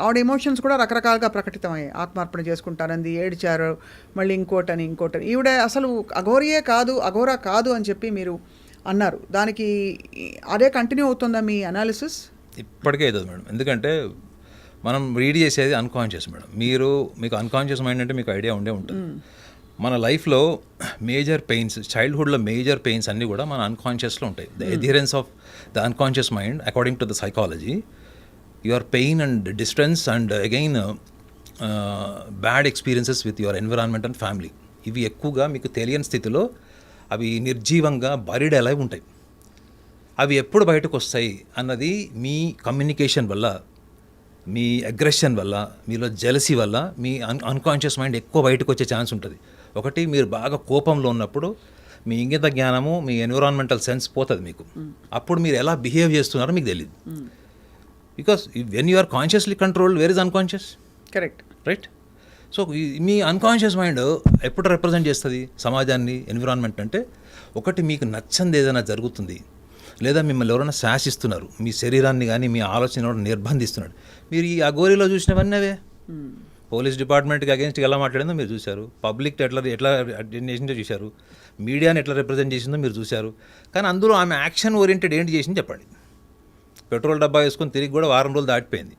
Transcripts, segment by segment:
ఆవిడ ఎమోషన్స్ కూడా రకరకాలుగా ప్రకటితమయ్యాయి. ఆత్మార్పణ చేసుకుంటానంది, ఏడ్చారు, మళ్ళీ ఇంకోటని. ఈవిడ అసలు అఘోరా కాదు అని చెప్పి మీరు అన్నారు. దానికి అదే కంటిన్యూ అవుతుందా మీ అనాలిసిస్? ఇప్పటికే అవుతుంది మేడం. ఎందుకంటే మనం రీడ్ చేసేది అన్కాన్షియస్ మేడం. మీకు అన్కాన్షియస్ మైండ్ అంటే మీకు ఐడియా ఉండే ఉంటుంది. మన లైఫ్లో మేజర్ పెయిన్స్, చైల్డ్హుడ్లో మేజర్ పెయిన్స్ అన్నీ కూడా మన అన్కాన్షియస్లో ఉంటాయి. The adherence of the unconscious mind according to the psychology, your pain and distance and again bad experiences with your environment and family, ఇవి ఎక్కువగా మీకు తెలియని స్థితిలో అవి నిర్జీవంగా బరీడ్ అలైవ్ ఉంటాయి. అవి ఎప్పుడు బయటకు వస్తాయి అన్నది మీ కమ్యూనికేషన్ వల్ల, మీ అగ్రెషన్ వల్ల, మీలో జెలసీ వల్ల మీ అన్కాన్షియస్ మైండ్ ఎక్కువ బయటకు వచ్చే ఛాన్స్ ఉంటుంది. ఒకటి, మీరు బాగా కోపంలో ఉన్నప్పుడు మీ ఇంగిత జ్ఞానము, మీ ఎన్విరాన్మెంటల్ సెన్స్ పోతుంది మీకు. అప్పుడు మీరు ఎలా బిహేవ్ చేస్తున్నారో మీకు తెలియదు. Because when you are consciously controlled, where is unconscious? Correct, right. So మీ అన్కాన్షియస్ మైండ్ ఎప్పుడు రిప్రజెంట్ చేస్తుంది సమాజాన్ని, ఎన్విరాన్మెంట్ అంటే? ఒకటి, మీకు నచ్చంది ఏదైనా జరుగుతుంది, లేదా మిమ్మల్ని ఎవరైనా శాసిస్తున్నారు, మీ శరీరాన్ని కానీ మీ ఆలోచన ఎవరైనా నిర్బంధిస్తున్నాడు. మీరు ఈ అఘోరీలో చూసినవన్నీ అవే. పోలీస్ డిపార్ట్మెంట్కి అగేన్స్ట్గా ఎలా మాట్లాడిందో మీరు చూశారు, పబ్లిక్ ఎట్లా చేసిందో చూశారు, మీడియాని ఎట్లా రిప్రజెంట్ చేసిందో మీరు చూశారు. కానీ అందులో ఆమె యాక్షన్ ఓరియంటెడ్ ఏంటి చేసింది చెప్పండి. పెట్రోల్ డబ్బా వేసుకొని తిరిగి కూడా వారం రోజులు దాటిపోయింది.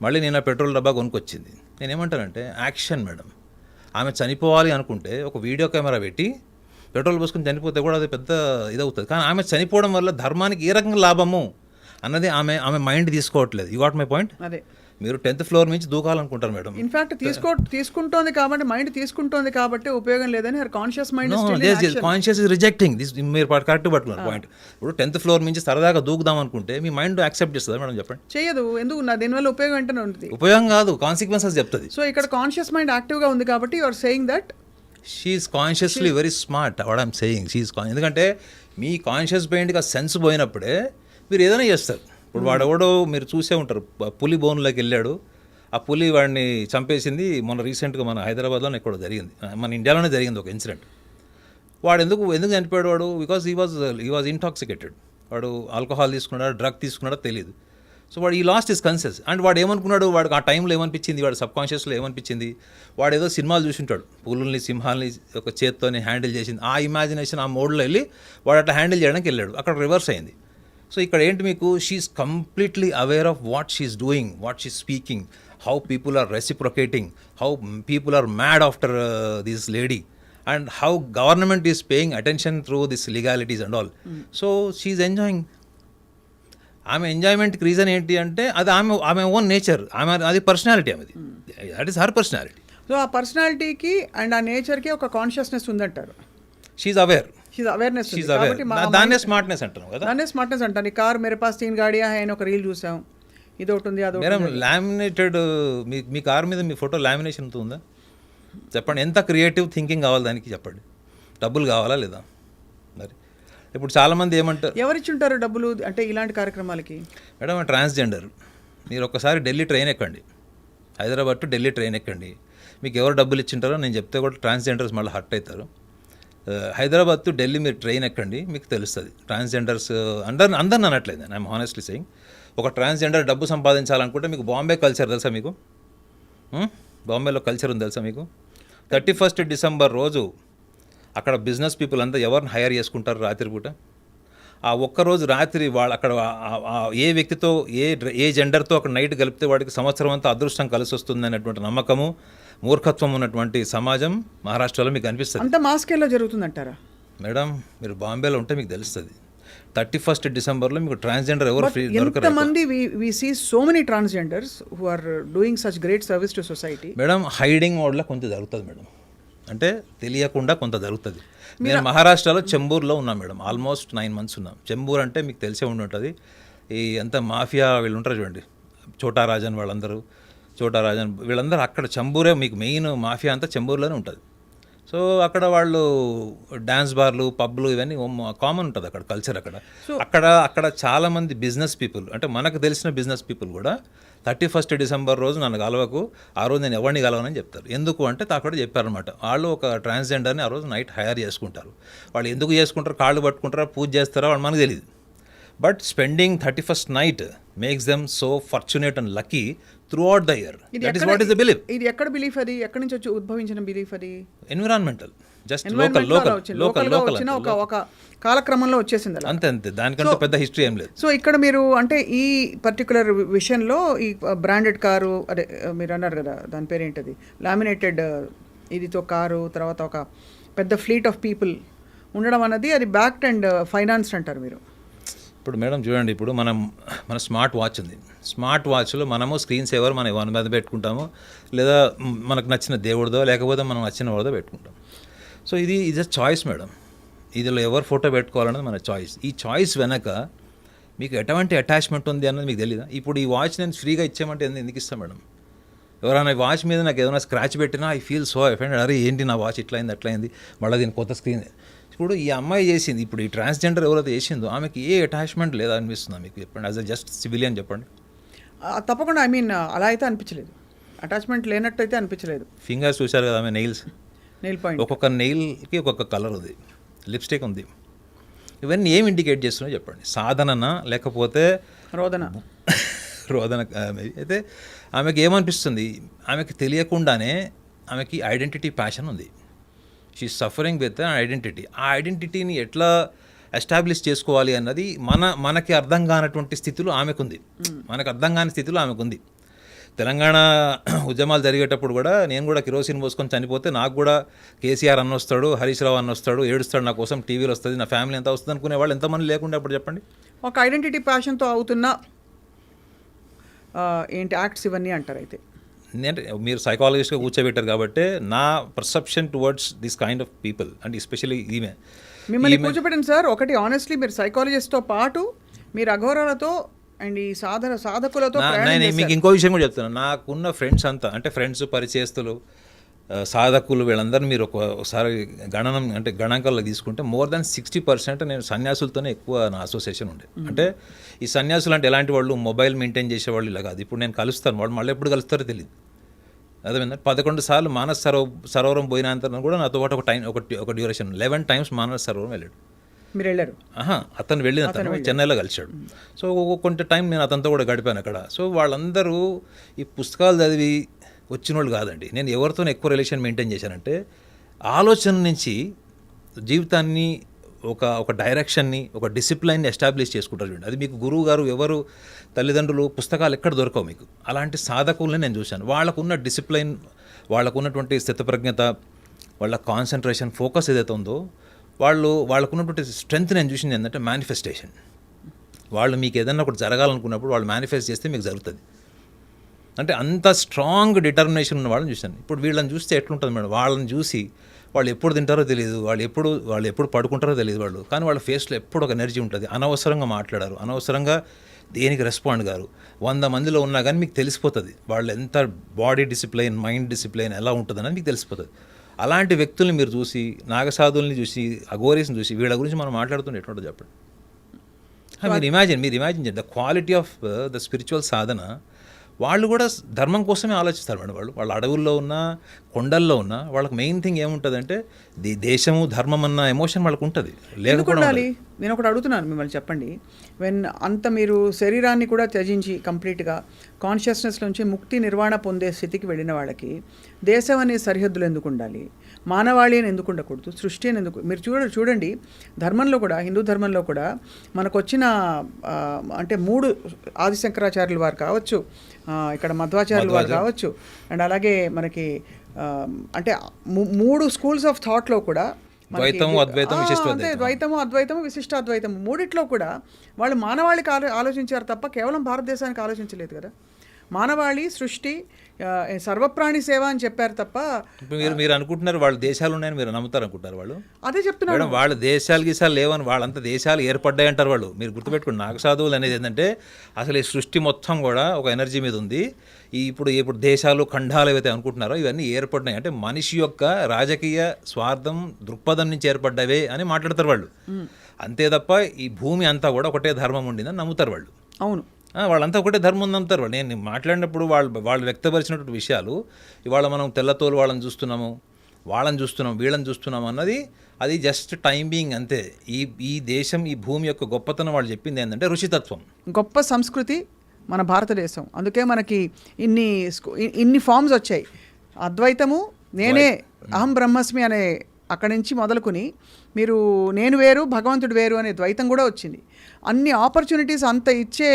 మళ్ళీ నేను ఆ పెట్రోల్ డబ్బా కొనుక్కొచ్చింది. నేనేమంటానంటే యాక్షన్ మేడం. ఆమె చనిపోవాలి అనుకుంటే ఒక వీడియో కెమెరా పెట్టి పెట్రోల్ పోసుకొని చనిపోతే కూడా అది పెద్ద ఇదవుతుంది. కానీ ఆమె చనిపోవడం వల్ల ధర్మానికి ఏ రకంగా లాభము అన్నది ఆమె మైండ్ తీసుకోవట్లేదు. You got my point? అదే, మీరు 10th ఫ్లోర్ నుంచి దూకాలనుకుంటారు మేడం. ఇన్ఫాక్ట్ తీసుకుంటోంది కాబట్టి, మైండ్ తీసుకుంటోంది కాబట్టి ఉపయోగం లేదని conscious mind conscious is rejecting this. మీరు కరెక్ట్ పట్టుకున్నారు పాయింట్. ఇప్పుడు 10th ఫ్లోర్ నుంచి సరదాగా దూకుదాం అనుకుంటే మీ మైండ్ యాక్సెప్ట్ చేస్తుందా మేడం? చెప్పండి. చేయదు. ఎందుకు? దీనివల్ల ఉపయోగం ఏంటనే ఉంటుంది. ఉపయోగం కాదు, కాన్సిక్వెన్సెస్ చెప్తుంది. సో ఇక్కడ కాన్షియస్ మైండ్ యాక్టివ్గా ఉంది కాబట్టి you are saying that she's consciously very smart. What I'm saying, ఎందుకంటే మీ కాన్షియస్ మైండ్గా సెన్స్ పోయినప్పుడే మీరు ఏదైనా చేస్తారు. ఇప్పుడు వాడెవడో మీరు చూసే ఉంటారు, పులి బోన్లోకి వెళ్ళాడు, ఆ పులి వాడిని చంపేసింది. మొన్న రీసెంట్గా మన హైదరాబాద్లోనే ఎక్కడో జరిగింది, మన ఇండియాలోనే జరిగింది ఒక ఇన్సిడెంట్. వాడు ఎందుకు చనిపోయాడు వాడు? Because he was intoxicated. వాడు ఆల్కహాల్ తీసుకున్నాడా, డ్రగ్ తీసుకున్నాడా తెలియదు. సో వాడు ఈ లాస్ట్ ఇస్ కన్షియస్. అండ్ వాడు ఏమనుకున్నాడు, వాడికి ఆ టైంలో ఏమనిపించింది, వాడు సబ్ కాన్షియస్లో ఏమనిపించింది, వాడు ఏదో సినిమాలు చూసింటాడు, పులుల్ని సింహాల్ని ఒక చేత్తోని హ్యాండిల్ చేసింది. ఆ ఇమాజినేషన్, ఆ మోడ్లో వెళ్ళి వాడు అట్లా హ్యాండిల్ చేయడానికి వెళ్ళాడు. అక్కడ రివర్స్ అయింది. సో ఇక్కడ ఏంటి మీకు, she's completely aware of what she's doing, what she's speaking, how people are reciprocating, how people are mad after this lady, and how government is paying attention through this legalities and all. So she's enjoying. ఆమె ఎంజాయ్మెంట్కి reason ఏంటి అంటే అది ఆమె own nature, అది personality, ఆమెది. That is her personality. So ఆ పర్సనాలిటీకి అండ్ ఆ నేచర్కి ఒక కాన్షియస్నెస్ ఉందంటారు. She's aware. అవేర్నెస్. దాన్నే స్మార్ట్నెస్ అంటారు కదా. దాన్నే స్మార్ట్నెస్ అంటాను. ఈ కార్ మేరే పాస్ 3 గాడియా హై అని ఒక రీల్ చూసాం. ఇది ఒకటి ఉంది, అది మేడం. లామినేటెడ్ మీ కార్ మీద మీ ఫోటో లామినేషన్ ఉందా చెప్పండి? ఎంత క్రియేటివ్ థింకింగ్ కావాలి దానికి చెప్పండి. డబ్బులు కావాలా లేదా? మరి ఇప్పుడు చాలామంది ఏమంటారు, ఎవరిచ్చుంటారు డబ్బులు అంటే ఇలాంటి కార్యక్రమాలకి? మేడం ట్రాన్స్జెండర్, మీరు ఒకసారి ఢిల్లీ ట్రైన్ ఎక్కండి, హైదరాబాద్ టు ఢిల్లీ ట్రైన్ ఎక్కండి, మీకు ఎవరు డబ్బులు ఇచ్చింటారో నేను చెప్తే కూడా ట్రాన్స్జెండర్స్ మళ్ళీ హర్ట్ అవుతారు. హైదరాబాద్ టు ఢిల్లీ మీరు ట్రైన్ ఎక్కండి, మీకు తెలుస్తుంది. ట్రాన్స్జెండర్స్ అందరిని అనట్లేదు, ఐఎమ్ హానెస్ట్లీ సెయింగ్. ఒక ట్రాన్స్జెండర్ డబ్బు సంపాదించాలనుకుంటే మీకు బాంబే కల్చర్ తెలుసా? మీకు బాంబేలో కల్చర్ ఉంది తెలుసా మీకు? 31st డిసెంబర్ రోజు అక్కడ బిజినెస్ పీపుల్ అంతా ఎవరిని హైర్ చేసుకుంటారు రాత్రిపూట? ఆ ఒక్కరోజు రాత్రి వాళ్ళు అక్కడ ఏ వ్యక్తితో ఏ జెండర్తో అక్కడ నైట్ గలిపితే వాడికి సంవత్సరం అంతా అదృష్టం కలిసి వస్తుంది అనేటువంటి నమ్మకము, మూర్ఖత్వం ఉన్నటువంటి సమాజం మహారాష్ట్రలో మీకు అనిపిస్తుంది. అంత మాస్కేల్లో జరుగుతుందంటారా? మేడం మీరు బాంబేలో ఉంటే మీకు తెలుస్తుంది. 31st డిసెంబర్లో మీకు ట్రాన్స్జెండర్ ఎవరు ఫ్రీ దొరకరు. ఎంతమంది we see so many transgenders who are doing such great service to society. Madam hiding మోడ్లో కొంత జరుగుతుంది మేడం, అంటే తెలియకుండా కొంత జరుగుతుంది. నేను మహారాష్ట్రలో చెంబూర్లో ఉన్నాం మేడం, ఆల్మోస్ట్ 9 months ఉన్నాం. చెంబూర్ అంటే మీకు తెలిసే ఉండి ఉంటుంది, ఈ అంత మాఫియా వీళ్ళు ఉంటారు చూడండి, చోటా రాజన్ వీళ్ళందరూ అక్కడ చెంబూరే మీకు మెయిన్ మాఫియా అంతా చెంబూరులోనే ఉంటుంది. సో అక్కడ వాళ్ళు డ్యాన్స్ బార్లు, పబ్లు ఇవన్నీ కామన్ ఉంటుంది అక్కడ కల్చర్. అక్కడ చాలామంది బిజినెస్ పీపుల్, అంటే మనకు తెలిసిన బిజినెస్ పీపుల్ కూడా 31st డిసెంబర్ రోజు నన్ను కలవకు, ఆ రోజు నేను ఎవరిని కలవనని చెప్తారు. ఎందుకు అంటే అక్కడ చెప్పారనమాట, వాళ్ళు ఒక ట్రాన్స్జెండర్ని ఆ రోజు నైట్ హైర్ చేసుకుంటారు. వాళ్ళు ఎందుకు చేసుకుంటారు, కాళ్ళు పట్టుకుంటారా, పూజ చేస్తారా, వాళ్ళు మనకు తెలియదు. But spending 31st night makes them so fortunate and lucky through out the year. That is what is the belief. ఇది ఎక్కడ బిలీఫ్ అది? ఎక్కడి నుంచి వచ్చి ఉద్భవించిన బిలీఫ్ అది? ఎన్విరాన్మెంటల్, జస్ట్ లోకల్గా వచ్చిన ఒక కాలక్రమంలో వచ్చేసింది అలా. అంతే అంతే, దానికంటే పెద్ద హిస్టరీ ఏం లేదు. సో ఇక్కడ మీరు అంటే ఈ పర్టికులర్ విషయంలో ఈ బ్రాండెడ్ కారు, అదే మీరు అన్నారు కదా దాని పేరేంటది, లామినేటెడ్ ఇదితో కారు, తర్వాత ఒక పెద్ద ఫ్లీట్ ఆఫ్ పీపుల్ ఉండడం అన్నది అది బ్యాక్డ్ అండ్ ఫైనాన్స్డ్ అంటారు మీరు. ఇప్పుడు మేడం చూడండి, ఇప్పుడు మన స్మార్ట్ వాచ్ ఉంది. స్మార్ట్ వాచ్లో మనము స్క్రీన్ సేవర్ మనం వన్ మీద పెట్టుకుంటాము, లేదా మనకు నచ్చిన దేవుడిదో లేకపోతే మనం నచ్చిన వాడిదో పెట్టుకుంటాం. సో ఇది ఈజ్ అ చాయిస్ మేడం. ఇదిలో ఎవరు ఫోటో పెట్టుకోవాలన్నది మన చాయిస్. ఈ చాయిస్ వెనక మీకు ఎటువంటి అటాచ్మెంట్ ఉంది అన్నది మీకు తెలియదా? ఇప్పుడు ఈ వాచ్ నేను ఫ్రీగా ఇచ్చామంటే ఎందుకు ఇస్తాను మేడం? ఎవరైనా ఈ వాచ్ మీద నాకు ఏదైనా స్క్రాచ్ పెట్టినా ఐ ఫీల్ సో అఫెండెడ్. అరే ఏంటి నా వాచ్ ఇట్లయింది అట్లయింది, మళ్ళీ దీని కొత్త స్క్రీన్. ఇప్పుడు ఈ అమ్మాయి చేసింది, ఇప్పుడు ఈ ట్రాన్స్జెండర్ ఎవరైతే చేసిందో ఆమెకి ఏ అటాచ్మెంట్ లేదా అనిపిస్తుందా మీకు? చెప్పండి, యాజ్ అ జస్ట్ సివిలియన్ చెప్పండి. తప్పకుండా, ఐ మీన్ అలా అయితే అనిపించలేదు, అటాచ్మెంట్ లేనట్టు అయితే అనిపించలేదు. ఫింగర్స్ చూశారు కదా ఆమె, నెయిల్ పాయింట్, ఒక్కొక్క నెయిల్కి ఒక్కొక్క కలర్ ఉంది, లిప్స్టిక్ ఉంది. ఇవన్నీ ఏం ఇండికేట్ చేస్తున్నాయో చెప్పండి? సాధననా లేకపోతే రోదన? రోదన అయితే ఆమెకి ఏమనిపిస్తుంది? ఆమెకి తెలియకుండానే ఆమెకి ఐడెంటిటీ ప్యాషన్ ఉంది. She suffering with identity. ఆ ఐడెంటిటీని ఎట్లా ఎస్టాబ్లిష్ చేసుకోవాలి అన్నది మనకి అర్థం కానటువంటి స్థితిలో ఆమెకుంది, మనకు అర్థం కాని స్థితిలో ఆమెకుంది. తెలంగాణ ఉద్యమాలు జరిగేటప్పుడు కూడా నేను కూడా కిరోసిన్ పోసుకొని చనిపోతే నాకు కూడా కేసీఆర్ అన్న వస్తాడు, హరీష్ రావు అన్న వస్తాడు, ఏడుస్తాడు నా కోసం, టీవీలో వస్తుంది, నా ఫ్యామిలీ ఎంత వస్తుంది అనుకునే వాళ్ళు ఎంతమంది లేకుండా అప్పుడు చెప్పండి. ఒక ఐడెంటిటీ ప్యాషన్తో అవుతున్న ఏంటి యాక్ట్స్ ఇవన్నీ అంటారు. అయితే మీరు సైకాలజిస్ట్గా కూర్చోబెట్టారు కాబట్టి నా perception towards this kind of people and especially ఈమె మిమ్మల్ని కూర్చోబెట్టండి సార్. ఒకటి ఆనెస్ట్లీ మీరు సైకాలజిస్ట్తో పాటు మీరు అఘోరాలతో అండ్ ఈ సాధకులతో మీకు ఇంకో విషయం కూడా చెప్తున్నాను. నాకున్న ఫ్రెండ్స్ అంతా అంటే ఫ్రెండ్స్, పరిచయస్తులు, సాధకులు, వీళ్ళందరూ మీరు ఒకసారి గణాంకాల్లో తీసుకుంటే మోర్ దాన్ 60% నేను సన్యాసులతోనే ఎక్కువ నా అసోసియేషన్ ఉండే. అంటే ఈ సన్యాసులు అంటే ఎలాంటి వాళ్ళు? మొబైల్ మెయింటైన్ చేసేవాళ్ళు ఇలా కాదు. ఇప్పుడు నేను కలుస్తాను, వాళ్ళు మళ్ళీ ఎప్పుడు కలుస్తారో తెలియదు. అదేవిధంగా 11 సార్లు మానస సరోవరం పోయినంత కూడా నాతో పాటు ఒక డ్యూరేషన్ 11 times మానస సరోవరం వెళ్ళాడు. మీరు వెళ్ళారు? అతను వెళ్ళిన చెన్నైలో కలిశాడు. సో కొంత టైం నేను అతనితో కూడా గడిపాను అక్కడ. సో వాళ్ళందరూ ఈ పుస్తకాలు చదివి వచ్చిన వాళ్ళు కాదండి. నేను ఎవరితో ఎక్కువ రిలేషన్ మెయింటైన్ చేశానంటే ఆలోచన నుంచి జీవితాన్ని ఒక డైరెక్షన్ని, ఒక డిసిప్లైన్ని ఎస్టాబ్లిష్ చేసుకుంటారు చూడండి. అది మీకు గురువు గారు ఎవరు, తల్లిదండ్రులు, పుస్తకాలు ఎక్కడ దొరకవు మీకు. అలాంటి సాధకుల్ని నేను చూశాను. వాళ్ళకున్న డిసిప్లైన్, వాళ్ళకున్నటువంటి స్థితప్రజ్ఞత, వాళ్ళ కాన్సన్ట్రేషన్, ఫోకస్ ఏదైతే ఉందో, వాళ్ళకున్నటువంటి స్ట్రెంగ్త్ నేను చూసింది ఏంటంటే మేనిఫెస్టేషన్. వాళ్ళు మీకు ఏదైనా ఒకటి జరగాలనుకున్నప్పుడు వాళ్ళు మేనిఫెస్ట్ చేస్తే మీకు జరుగుతుంది. అంటే అంత స్ట్రాంగ్ డిటర్మినేషన్ ఉన్న వాళ్ళని చూశాను. ఇప్పుడు వీళ్ళని చూస్తే ఎట్లుంటుంది మేడం? వాళ్ళని చూసి వాళ్ళు ఎప్పుడు తింటారో తెలియదు, వాళ్ళు ఎప్పుడు పడుకుంటారో తెలియదు కానీ వాళ్ళ ఫేస్లో ఎప్పుడు ఒక ఎనర్జీ ఉంటుంది. అనవసరంగా మాట్లాడారు, అనవసరంగా దేనికి రెస్పాండ్ గారు. 100 మందిలో ఉన్నా కానీ మీకు తెలిసిపోతుంది వాళ్ళు ఎంత బాడీ డిసిప్లైన్, మైండ్ డిసిప్లైన్ ఎలా ఉంటుందని మీకు తెలిసిపోతుంది. అలాంటి వ్యక్తుల్ని మీరు చూసి, నాగసాధుల్ని చూసి, అఘోరీస్ని చూసి వీళ్ళ గురించి మనం మాట్లాడుతుంటే ఎట్లుంటుందో చెప్పండి. మీరు ఇమాజిన్ చేయండి the quality of the spiritual sadhana. వాళ్ళు కూడా ధర్మం కోసమే ఆలోచిస్తారు మేడం. వాళ్ళ అడవుల్లో ఉన్న, కొండల్లో ఉన్న, వాళ్ళకి మెయిన్ థింగ్ ఏముంటుందంటే దేశము, ధర్మం అన్న ఎమోషన్ వాళ్ళకు ఉంటుంది. లేకపోతే నేను ఒకటి అడుగుతున్నాను మిమ్మల్ని, చెప్పండి. అంత మీరు శరీరాన్ని కూడా త్యజించి కంప్లీట్గా కాన్షియస్నెస్ నుంచి ముక్తి నిర్వాణ పొందే స్థితికి వెళ్ళిన వాళ్ళకి దేశం అనే సరిహద్దులు ఎందుకు ఉండాలి? మానవాళి అని ఎందుకు ఉండకూడదు? సృష్టి అని ఎందుకు? మీరు చూడండి ధర్మంలో కూడా, హిందూ ధర్మంలో కూడా మనకు వచ్చిన అంటే 3 ఆదిశంకరాచార్యుల వారు కావచ్చు, ఇక్కడ మధ్వాచార్యుల వారు కావచ్చు, అండ్ అలాగే మనకి అంటే 3 స్కూల్స్ ఆఫ్ థాట్లో కూడా ద్వైతము, అద్వైతము, విశిష్టాద్వైతము, 3 కూడా వాళ్ళు మానవాళికి ఆలోచించారు తప్ప కేవలం భారతదేశానికి ఆలోచించలేదు కదా. మానవాళి, సృష్టి, సర్వప్రాణి సేవ అని చెప్పారు తప్ప. మీరు అనుకుంటున్నారు వాళ్ళ దేశాలు ఉన్నాయని మీరు నమ్ముతారు అనుకుంటారు. వాళ్ళు అదే చెప్తున్నారు, వాళ్ళ దేశాలు గీసాలు లేవని. వాళ్ళంతా దేశాలు ఏర్పడ్డాయి అంటారు వాళ్ళు. మీరు గుర్తుపెట్టుకోండి, నాగసాధువులు అనేది ఏంటంటే అసలు ఈ సృష్టి మొత్తం కూడా ఒక ఎనర్జీ మీద ఉంది. ఇప్పుడు దేశాలు, ఖండాలు ఏవైతే అనుకుంటున్నారో ఇవన్నీ ఏర్పడినాయి అంటే మనిషి యొక్క రాజకీయ స్వార్థం, దృక్పథం నుంచి ఏర్పడ్డవే అని మాట్లాడతారు వాళ్ళు. అంతే తప్ప ఈ భూమి అంతా కూడా ఒకటే ధర్మం ఉండిందని నమ్ముతారు వాళ్ళు. అవును, వాళ్ళంతా ఒకటే ధర్మం నమ్ముతారు. నేను మాట్లాడినప్పుడు వాళ్ళు వ్యక్తపరిచినటువంటి విషయాలు ఇవాళ మనం తెల్లతోలు వాళ్ళని చూస్తున్నాము, వాళ్ళని చూస్తున్నాం వీళ్ళని చూస్తున్నాం అన్నది అది జస్ట్ టైం బీయింగ్ అంతే. ఈ దేశం ఈ భూమి యొక్క గొప్పతనం వాళ్ళు చెప్పింది ఏంటంటే ఋషితత్వం. గొప్ప సంస్కృతి మన భారతదేశం. అందుకే మనకి ఇన్ని ఫామ్స్ వచ్చాయి. అద్వైతము, నేనే అహం బ్రహ్మస్మి అనే అక్కడి నుంచి మొదలుకొని మీరు నేను వేరు భగవంతుడు వేరు అనే ద్వైతం కూడా వచ్చింది. అన్ని ఆపర్చునిటీస్ అంత ఇచ్చే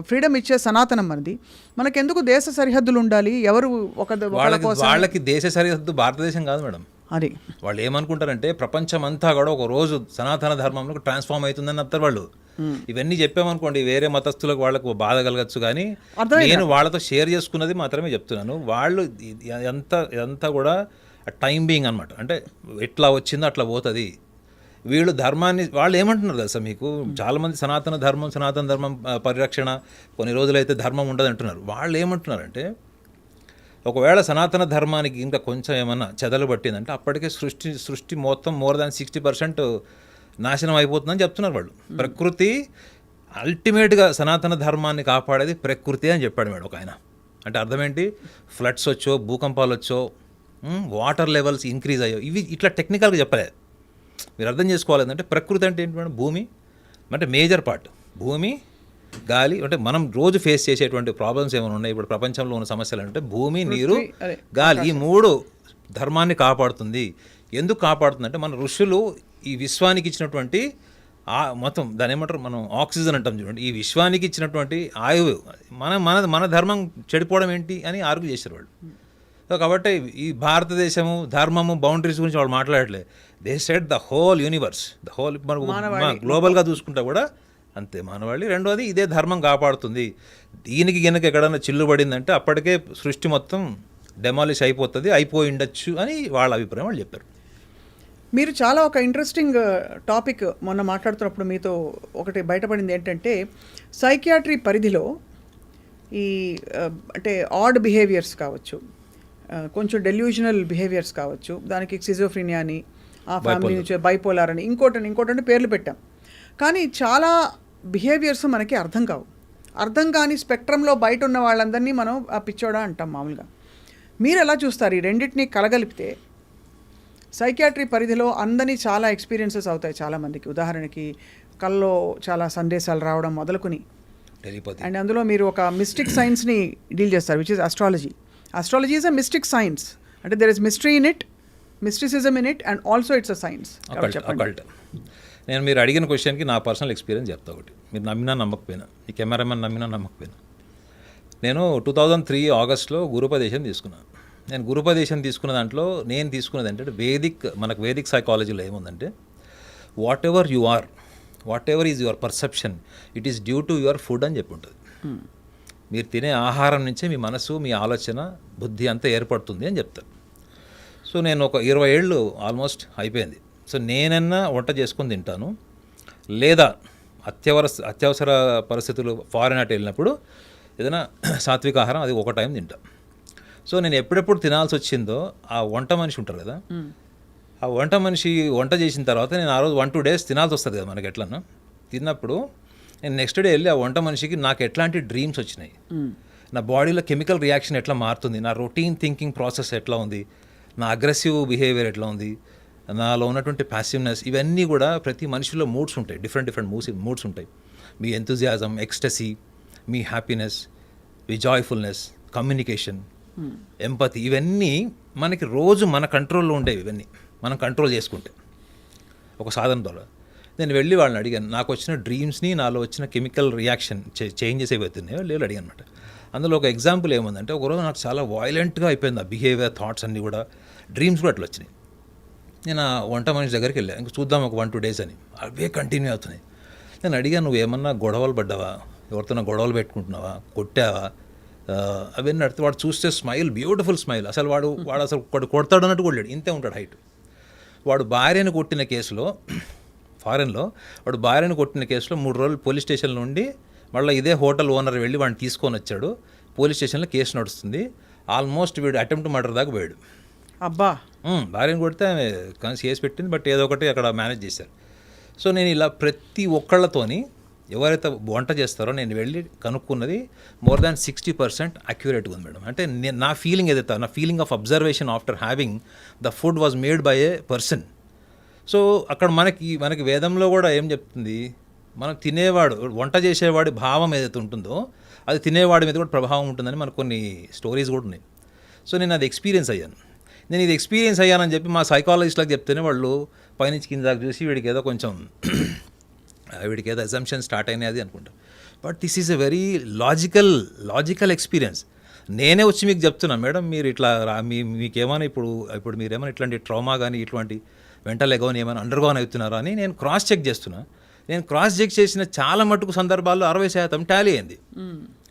ఫ్రీడమ్ ఇచ్చే సనాతనం మనది. మనకెందుకు దేశ సరిహద్దులు ఉండాలి? ఎవరు వాళ్ళకి దేశ సరిహద్దు భారతదేశం కాదు మేడం. అది వాళ్ళు ఏమనుకుంటారంటే ప్రపంచం అంతా కూడా ఒక రోజు సనాతన ధర్మంలో ట్రాన్స్ఫార్మ్ అవుతుందని చెప్తారు వాళ్ళు. ఇవన్నీ చెప్పామనుకోండి వేరే మతస్థులకు వాళ్ళకు బాధ కలగచ్చు, కానీ నేను వాళ్ళతో షేర్ చేసుకున్నది మాత్రమే చెప్తున్నాను. వాళ్ళు ఎంత కూడా టైం బీయింగ్ అనమాట. అంటే ఎట్లా వచ్చిందో అట్లా పోతుంది. వీళ్ళు ధర్మాన్ని వాళ్ళు ఏమంటున్నారు తెలుసా మీకు, చాలామంది సనాతన ధర్మం పరిరక్షణ కొన్ని రోజులైతే ధర్మం ఉండదు అంటున్నారు. వాళ్ళు ఏమంటున్నారంటే ఒకవేళ సనాతన ధర్మానికి ఇంకా కొంచెం ఏమన్నా చెదలు పట్టిందంటే అప్పటికే సృష్టి మొత్తం మోర్ దాన్ 60% నాశనం అయిపోతుందని చెప్తున్నారు వాళ్ళు. ప్రకృతి అల్టిమేట్గా సనాతన ధర్మాన్ని కాపాడేది ప్రకృతి అని చెప్పాడు మేడం ఒక ఆయన. అంటే అర్థం ఏంటి, ఫ్లడ్స్ వచ్చో భూకంపాలు వచ్చో వాటర్ లెవెల్స్ ఇంక్రీజ్ అయ్యో ఇవి ఇట్లా టెక్నికల్గా చెప్పలేదు. మీరు అర్థం చేసుకోవాలి ఏంటంటే ప్రకృతి అంటే ఏంటి మేడం, భూమి అంటే మేజర్ పార్ట్ భూమి, గాలి. అంటే మనం రోజు ఫేస్ చేసేటువంటి ప్రాబ్లమ్స్ ఏమైనా ఉన్నాయి ఇప్పుడు ప్రపంచంలో ఉన్న సమస్యలు అంటే భూమి, నీరు, గాలి, ఈ 3 ధర్మాన్ని కాపాడుతుంది. ఎందుకు కాపాడుతుంది అంటే మన ఋషులు ఈ విశ్వానికి ఇచ్చినటువంటి మొత్తం దాని ఏమంటారు మనం ఆక్సిజన్ అంటాం చూడండి, ఈ విశ్వానికి ఇచ్చినటువంటి ఆయువు మన ధర్మం చెడిపోవడం ఏంటి అని ఆర్గ్యూ చేశారు వాళ్ళు. కాబట్టి ఈ భారతదేశము ధర్మము బౌండరీస్ గురించి వాళ్ళు మాట్లాడట్లేదు. They said the whole universe, the whole గ్లోబల్గా చూసుకుంటా కూడా అంతే మానవాళి. రెండోది ఇదే ధర్మం కాపాడుతుంది. దీనికి గనక ఎక్కడన్నా చిల్లు పడిందంటే అప్పటికే సృష్టి మొత్తం డెమాలిష్ అయిపోయి ఉండొచ్చు అని వాళ్ళ అభిప్రాయం వాళ్ళు చెప్పారు. మీరు చాలా ఒక ఇంట్రెస్టింగ్ టాపిక్ మొన్న మాట్లాడుతున్నప్పుడు మీతో ఒకటి బయటపడింది ఏంటంటే సైకియాట్రీ పరిధిలో ఈ అంటే ఆడ్ బిహేవియర్స్ కావచ్చు, కొంచెం డెల్యూషనల్ బిహేవియర్స్ కావచ్చు, దానికి సిజోఫ్రీనియా అని, ఆ ఫ్యామిలీ నుంచి బైపోలార్ అని, ఇంకోటి పేర్లు పెట్టాం. కానీ చాలా బిహేవియర్స్ మనకి అర్థం కాని స్పెక్ట్రంలో బయట ఉన్న వాళ్ళందరినీ మనం ఆ పిచ్చోడా అంటాం మామూలుగా. మీరు ఎలా చూస్తారు ఈ రెండింటినీ కలగలిపితే? సైకియాట్రీ పరిధిలో అందరినీ చాలా ఎక్స్పీరియన్సెస్ అవుతాయి చాలామందికి. ఉదాహరణకి కల్లో చాలా సందేశాలు రావడం మొదలుకొని, అండ్ అందులో మీరు ఒక మిస్టిక్ సైన్స్ని డీల్ చేస్తారు, which is astrology. Astrology is a mystic science. అంటే there is mystery in it, mysticism in it, and also it's a science. నేను మీరు అడిగిన క్వశ్చన్కి నా పర్సనల్ ఎక్స్పీరియన్స్ చెప్తా ఒకటి. మీరు నమ్మినా నమ్మకపోయినా, ఈ కెమెరామెన్ నమ్మినా నమ్మకపోయినా, నేను 2003 ఆగస్ట్లో గురుపదేశం తీసుకున్నాను. నేను గురుపదేశం తీసుకున్న దాంట్లో నేను తీసుకున్నది అంటే మనకు వేదిక్ సైకాలజీలో ఏముందంటే what ever is your perception it is due to your food అని చెప్పి ఉంటుంది. మీరు తినే ఆహారం నుంచే మీ మనసు, మీ ఆలోచన, బుద్ధి అంతా ఏర్పడుతుంది అని చెప్తారు. సో నేను ఒక 20 ఏళ్ళు ఆల్మోస్ట్ అయిపోయింది. సో నేనన్నా వంట చేసుకొని తింటాను, లేదా అత్యవసర పరిస్థితులు ఫారెన్ అటు వెళ్ళినప్పుడు ఏదైనా సాత్విక ఆహారం అది ఒక టైం తింటాను. సో నేను ఎప్పుడెప్పుడు తినాల్సి వచ్చిందో ఆ వంట మనిషి ఉంటారు కదా, ఆ వంట మనిషి వంట చేసిన తర్వాత నేను ఆ రోజు 1-2 days తినాల్సి వస్తుంది కదా మనకి. ఎట్లన్నా తిన్నప్పుడు నేను నెక్స్ట్ డే వెళ్ళి ఆ వంట మనిషికి నాకు ఎట్లాంటి డ్రీమ్స్ వచ్చినాయి, నా బాడీలో కెమికల్ రియాక్షన్ ఎట్లా మారుతుంది, నా రొటీన్ థింకింగ్ ప్రాసెస్ ఎట్లా ఉంది, నా అగ్రెసివ్ బిహేవియర్ ఎట్లా ఉంది, నాలో ఉన్నటువంటి ప్యాసివ్నెస్, ఇవన్నీ కూడా ప్రతి మనిషిలో మూడ్స్ ఉంటాయి, డిఫరెంట్ మూడ్స్ ఉంటాయి. మీ ఎంతూజియాజం, ఎక్స్టసీ, మీ హ్యాపీనెస్, మీ జాయ్ఫుల్నెస్, కమ్యూనికేషన్, ఎంపతి, ఇవన్నీ మనకి రోజు మన కంట్రోల్లో ఉండేవి. ఇవన్నీ మనం కంట్రోల్ చేసుకుంటే ఒక సాధన ద్వారా. నేను వెళ్ళి వాళ్ళని అడిగాను, నాకు వచ్చిన డ్రీమ్స్ని, నాలో వచ్చిన కెమికల్ రియాక్షన్ చేంజెస్ ఏవైతున్నాయో లేదు అడిగాను అనమాట. అందులో ఒక ఎగ్జాంపుల్ ఏముందంటే, ఒకరోజు నాకు చాలా వైలెంట్గా అయిపోయింది ఆ బిహేవియర్, థాట్స్ అన్నీ కూడా, డ్రీమ్స్ కూడా అట్లా వచ్చినాయి. నేను ఆ వంట మనిషి దగ్గరికి వెళ్ళాను, ఇంకా చూద్దాం ఒక 1-2 days అని. అవే కంటిన్యూ అవుతున్నాయి. నేను అడిగాను, నువ్వు ఏమన్నా గొడవలు పడ్డావా, ఎవరితోనా గొడవలు పెట్టుకుంటున్నావా, కొట్టావా, అవన్నీ అడితే వాడు చూస్తే స్మైల్, బ్యూటిఫుల్ స్మైల్, అసలు వాడు అసలు కొడతాడు అన్నట్టు కొట్టాడు, ఇంతే ఉంటాడు హైట్. వాడు భార్యను కొట్టిన కేసులో, ఫారెన్లో వాడు భార్యను కొట్టిన కేసులో 3 రోజులు పోలీస్ స్టేషన్ నుండి మళ్ళీ ఇదే హోటల్ ఓనర్ వెళ్ళి వాడిని తీసుకొని వచ్చాడు. పోలీస్ స్టేషన్లో కేసు నడుస్తుంది. ఆల్మోస్ట్ వీడు అటెంప్ట్ మర్డర్ దాకా పోయాడు. అబ్బా, భార్యను కొడితే కేసు పెట్టింది, బట్ ఏదో ఒకటి అక్కడ మేనేజ్ చేశారు. సో నేను ఇలా ప్రతి ఒక్కళ్ళతోని ఎవరైతే వంట చేస్తారో నేను వెళ్ళి కనుక్కున్నది మోర్ దాన్ 60% అక్యురేట్గా ఉంది మేడం. అంటే నా ఫీలింగ్ ఏదైతే నా feeling of observation after having the food was made by A person. So అక్కడ మనకి వేదంలో కూడా ఏం చెప్తుంది, మనం తినేవాడు వంట చేసేవాడి భావం ఏదైతే ఉంటుందో అది తినేవాడి మీద కూడా ప్రభావం ఉంటుందని మనకు కొన్ని స్టోరీస్ కూడా ఉన్నాయి. సో నేను అది ఎక్స్పీరియన్స్ అయ్యాను. నేను ఇది ఎక్స్పీరియన్స్ అయ్యానని చెప్పి మా సైకాలజిస్ట్లకు చెప్తేనే వాళ్ళు పైనుంచి కిందకి చూసి వీడికి ఏదో కొంచెం వీడికి ఏదో అజంప్షన్ స్టార్ట్ అయినది అనుకుంటారు. But this is a very logical experience. నేనే వచ్చి మీకు చెప్తున్నాను మేడం, మీరు ఇట్లా మీకేమైనా ఇప్పుడు మీరేమైనా ఇట్లాంటి ట్రామా కానీ ఇట్లాంటి వెంటల్ ఎగోని ఏమైనా అండర్గోన్ అవుతున్నారా అని నేను క్రాస్ చెక్ చేస్తున్నా. నేను క్రాస్ చెక్ చేసిన చాలా మటుకు సందర్భాల్లో 60% టాలీ అయింది.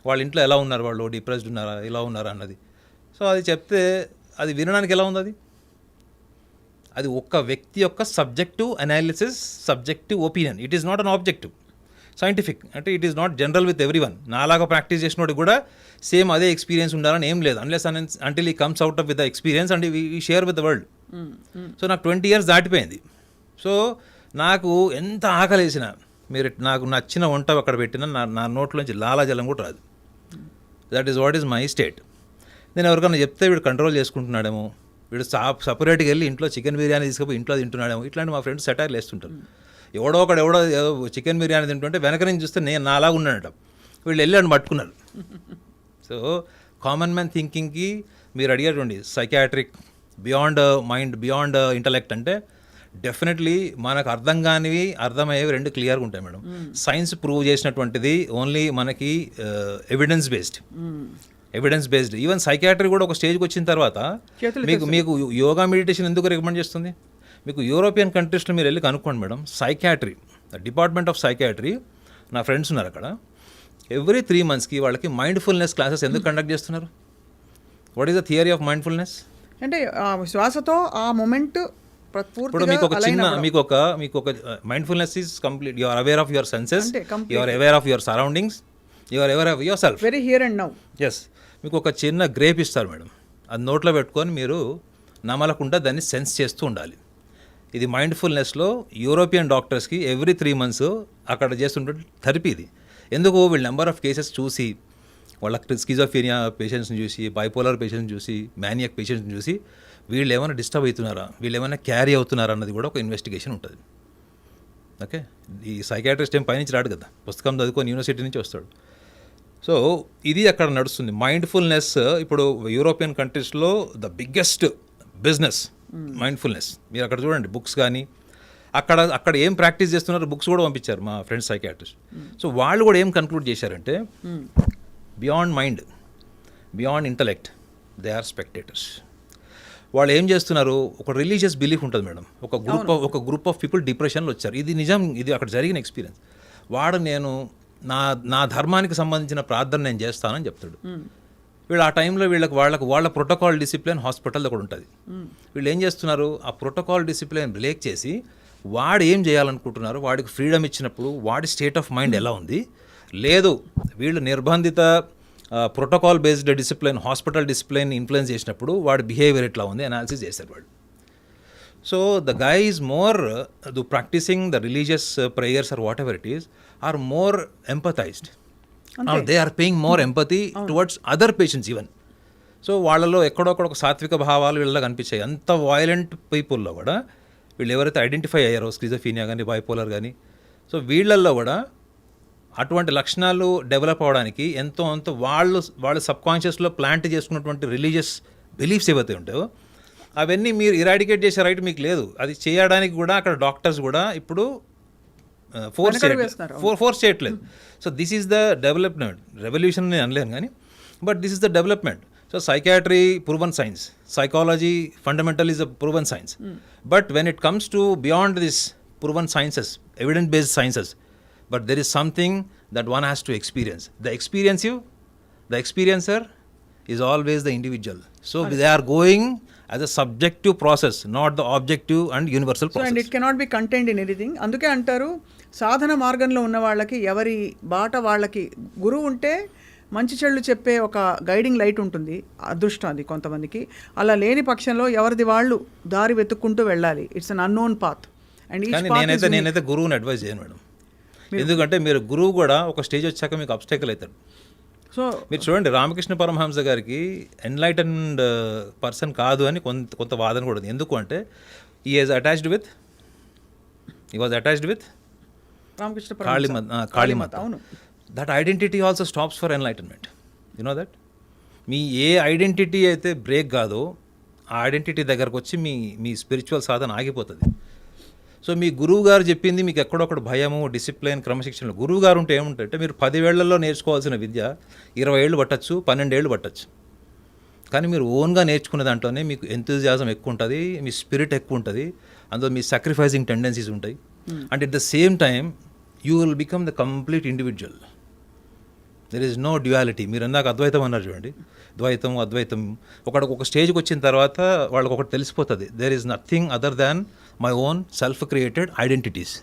వాళ్ళ ఇంట్లో ఎలా ఉన్నారు, వాళ్ళు డిప్రెస్డ్ ఉన్నారా, ఇలా ఉన్నారా అన్నది. సో అది చెప్తే అది వినడానికి ఎలా ఉంది, అది ఒక్క వ్యక్తి యొక్క subjective analysis, subjective opinion. It is not an objective scientific. అంటే it is not general with everyone. నాలాగా ప్రాక్టీస్ చేసినోడు కూడా సేమ్ అదే ఎక్స్పీరియన్స్ ఉండాలని ఏం లేదు. Unless until he comes out of with the experience and we share with the world. So నాకు 20 years దాటిపోయింది. సో నాకు ఎంత ఆకలేసిన మీరు నాకు నచ్చిన వంట అక్కడ పెట్టినా నా నోట్లోంచి లాలాజలం కూడా రాదు. That is what is my state. నేను ఎవరికైనా చెప్తే వీడు కంట్రోల్ చేసుకుంటున్నాడేమో, వీడు సపరేట్గా వెళ్ళి ఇంట్లో చికెన్ బిర్యానీ తీసుకుపోయి ఇంట్లో తింటున్నాడేమో, ఇట్లాంటి మా ఫ్రెండ్స్ సెటైర్లు వేస్తుంటారు. ఎవడో ఏదో చికెన్ బిర్యానీ తింటుంటే వెనక నుంచి చూస్తే నేను నాలాగా ఉన్నాడట, వీళ్ళు వెళ్ళి పట్టుకున్నారు. సో కామన్ మ్యాన్ థింకింగ్కి మీరు అడిగేటువంటి psychiatric beyond mind, beyond intellect అంటే డెఫినెట్లీ మనకు అర్థం కానివి అర్థమయ్యేవి రెండు క్లియర్గా ఉంటాయి మేడం. సైన్స్ ప్రూవ్ చేసినటువంటిది ఓన్లీ మనకి ఎవిడెన్స్ బేస్డ్. ఈవెన్ సైకాట్రీ కూడా ఒక స్టేజ్కి వచ్చిన తర్వాత మీకు యోగా మెడిటేషన్ ఎందుకు రికమెండ్ చేస్తుంది? మీకు యూరోపియన్ కంట్రీస్లో మీరు వెళ్ళి కనుక్కోండి madam. Psychiatry department of psychiatry, నా ఫ్రెండ్స్ ఉన్నారు అక్కడ, ఎవ్రీ 3 months వాళ్ళకి మైండ్ఫుల్నెస్ క్లాసెస్ ఎందుకు కండక్ట్ చేస్తున్నారు? What is the theory of mindfulness? అంటే శ్వాసతో ఆ మూమెంట్ ఇప్పుడు మీకు ఒక mindfulness is complete. You are aware of your senses, you are aware of your surroundings, you are aware of your self, very here and now. Yes. మీకు ఒక చిన్న grape ఇస్తారు మేడం, అది నోట్లో పెట్టుకొని మీరు నమలకుండా దాన్ని సెన్స్ చేస్తూ ఉండాలి. ఇది మైండ్ఫుల్నెస్లో యూరోపియన్ డాక్టర్స్కి ఎవ్రీ 3 months అక్కడ చేస్తుంటే థెరపీ ఇది. ఎందుకు వీళ్ళు నెంబర్ ఆఫ్ కేసెస్ చూసి, వాళ్ళ స్కిజోఫ్రీనియా పేషెంట్స్ని చూసి, బైపోలర్ పేషెంట్స్ని చూసి, మ్యానియాక్ పేషెంట్స్ని చూసి వీళ్ళు ఏమైనా డిస్టర్బ్ అవుతున్నారా, వీళ్ళు ఏమైనా క్యారీ అవుతున్నారా అన్నది కూడా ఒక ఇన్వెస్టిగేషన్ ఉంటుంది. ఓకే, ఈ సైకాట్రిస్ట్ ఏం పైనుంచి రాడు కదా, పుస్తకం చదువుకొని యూనివర్సిటీ నుంచి వస్తాడు. సో ఇది అక్కడ నడుస్తుంది మైండ్ఫుల్నెస్. ఇప్పుడు యూరోపియన్ కంట్రీస్లో ద బిగ్గెస్ట్ బిజినెస్ మైండ్ఫుల్నెస్. మీరు అక్కడ చూడండి బుక్స్ కానీ అక్కడ ఏం ప్రాక్టీస్ చేస్తున్నారు, బుక్స్ కూడా పంపించారు మా ఫ్రెండ్స్ సైకాట్రిస్ట్. సో వాళ్ళు కూడా ఏం కన్క్లూడ్ చేశారంటే beyond mind, beyond intellect, they are spectators. వాళ్ళు ఏం చేస్తున్నారు, ఒక రిలీజియస్ బిలీఫ్ ఉంటుంది మేడం. ఒక గ్రూప్ ఆఫ్ పీపుల్ డిప్రెషన్లో వచ్చారు. ఇది నిజం, ఇది అక్కడ జరిగిన ఎక్స్పీరియన్స్. నేను నా ధర్మానికి సంబంధించిన ప్రార్థన నేను చేస్తానని చెప్తాడు. వీళ్ళు ఆ టైంలో వాళ్ళ ప్రోటోకాల్ డిసిప్లిన్ హాస్పిటల్లో కూడా ఉంటుంది. వీళ్ళు ఏం చేస్తున్నారు, ఆ ప్రోటోకాల్ డిసిప్లిన్ బ్రేక్ చేసి వాడు ఏం చేయాలనుకుంటున్నారు, వాడికి ఫ్రీడమ్ ఇచ్చినప్పుడు వాడి స్టేట్ ఆఫ్ మైండ్ ఎలా ఉంది, లేదు వీళ్ళు నిర్బంధిత protocol based discipline, hospital discipline influence చేసినప్పుడు వాడి బిహేవియర్ ఎట్లా ఉంది అనాలిసిస్ చేశారు వాళ్ళు. So the guy is more practicing the religious prayers or whatever it is are more empathized. Now they are paying more empathy towards other patients even. So వాళ్ళలో ఎక్కడొక్కడ ఒక సాత్విక భావాలు వీళ్ళలో కనిపించాయి. అంత వాయిలెంట్ పీపుల్లో కూడా వీళ్ళు ఎవరైతే ఐడెంటిఫై అయ్యారో స్కిజోఫ్రీనియా కానీ బైపోలర్ కానీ, సో వీళ్ళల్లో కూడా అటువంటి లక్షణాలు డెవలప్ అవ్వడానికి ఎంతో వాళ్ళు సబ్కాన్షియస్లో ప్లాంట్ చేసుకున్నటువంటి రిలీజియస్ బిలీఫ్స్ ఏవైతే ఉంటాయో అవన్నీ మీరు ఇరాడికేట్ చేసే రైట్ మీకు లేదు. అది చేయడానికి కూడా అక్కడ డాక్టర్స్ కూడా ఇప్పుడు ఫోర్స్ చేయట్లేదు. So this is the development. Revolution నేను అనలేను కానీ, but this is the development. So psychiatry proven science, psychology fundamental is a proven science. But when it comes to beyond this proven sciences, evidence based sciences, but there is something that one has to experience. The experiencer is always the individual. So they are going as a subjective process, not the objective and universal process. So and it cannot be contained in anything. అందుకే అంటారు సాధన మార్గంలో ఉన్న వాళ్ళకి ఎవరి బాట వాళ్ళకి గురువు ఉంటే మంచి చెళ్ళు చెప్పే ఒక గైడింగ్ లైట్ ఉంటుంది. అదృష్టం అది కొంతమందికి. అలా లేని పక్షంలో ఎవరిది వాళ్ళు దారి వెతుక్కుంటూ వెళ్ళాలి. It's an unknown path. And నేనైతే గురువుని అడ్వైజ్ చేయను మేడం. ఎందుకంటే మీరు గురువు కూడా ఒక స్టేజ్ వచ్చాక మీకు అబ్స్టైకల్ అవుతాడు. సో మీరు చూడండి రామకృష్ణ పరమహంస గారికి ఎన్లైటన్డ్ పర్సన్ కాదు అని కొంత వాదన కూడా ఉంది. ఎందుకు అంటే ఈ was attached with Ramakrishna Kalimata. అవును. That identity also stops for enlightenment. You know that me a identity అయితే బ్రేక్ కాదో ఆ ఐడెంటిటీ దగ్గరకు వచ్చి మీ స్పిరిచువల్ సాధన ఆగిపోతుంది. సో మీ గురువు గారు చెప్పింది మీకు ఎక్కడొక్కడ భయము, డిసిప్లిన్, క్రమశిక్షణ. గురువు గారు ఉంటే ఏముంటుందంటే మీరు 10 ఏళ్లలో నేర్చుకోవాల్సిన విద్య 20 ఏళ్ళు పట్టచ్చు, 12 ఏళ్ళు పట్టచ్చు. కానీ మీరు ఓన్గా నేర్చుకునే దాంట్లోనే మీకు ఎంతూజియాజం ఎక్కువ ఉంటుంది, మీ స్పిరిట్ ఎక్కువ ఉంటుంది, అందులో మీ సాక్రిఫైసింగ్ టెండెన్సీస్ ఉంటాయి. And at the same time you will become the complete individual. There is no duality. మీరు ఇందాక అద్వైతం అన్నారు చూడండి, ద్వైతం అద్వైతం. ఒక స్టేజ్కి వచ్చిన తర్వాత వాళ్ళకి ఒకటి తెలిసిపోతుంది, there is nothing other than my own self created identities.